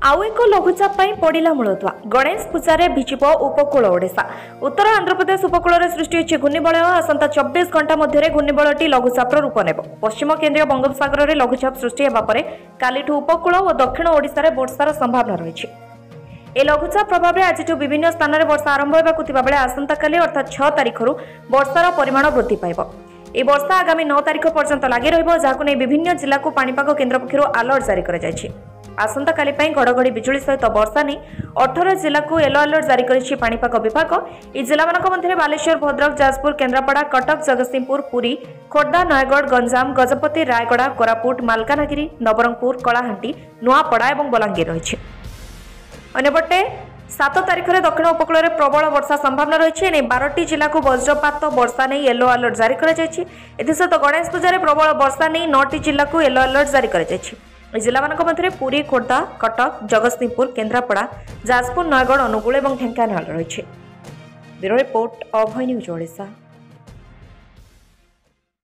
आउ एक लघुचाप पड़ा मूलधुआ गणेश पूजा भिजिब उपकूल ओडिशा। उत्तर आंध्रप्रदेश उपकूल सृष्टि होछि घूर्णिबलय। आसंता 24 घंटा मध्य घूर्णिबलयटी लघुचाप रूप नेब। पश्चिम केन्द्रीय बंगोपसागर में लघुचाप सृष्टि होगा पर कालीठू उपकूल और दक्षिण ओडिशा रे वर्षार संभावना रही। ए लघुचाप प्रभाव में आज विभिन्न स्थान में वर्षा आरंभ होगा बेले आसंता काली अर्थात 6 तारिख वर्षार परिमाण वृद्धि पाइब। ए वर्षा आगामी 9 तारिख पर्यंत लगी रही विभिन्न जिला को पाणीपाग केन्द्र पक्षर अलर्ट जारी कर आसंता काली घड़घड़ी बिजुली सहित वर्षा नहीं 18 जिला को येलो अलर्ट जारी करिछि पाणीपाग विभाग। ई जिला मध्य बालेश्वर, भद्रक, जाजपुर, केन्द्रापड़ा, कटक, जगतसिंहपुर, पुरी, खोर्धा, नयगढ़, गंजाम, गजपति, रायगड़ा, कोरापुट, मालकानगिरी, नवरंगपुर, कलाहांटी, नुआपड़ा और बलांगीर रही। अन्यपटे 7 तारिख में दक्षिण उपकूल में प्रबल वर्षा संभावना रही। 12टी जिला को वज्रपात वर्षा नहीं येलो अलर्ट जारी कर गणेश पूजा प्रबल वर्षा नहीं 9टी जिला को येलो अलर्ट जारी कर जिला मध्य पुरी, खोर्धा, कटक, जगतसिंहपुर, केन्द्रापड़ा, जाजपुर, नयगढ़, अनुगुल और ढेंकानाल रही। ब्यूरो रिपोर्ट अभय न्यूज ओडिशा।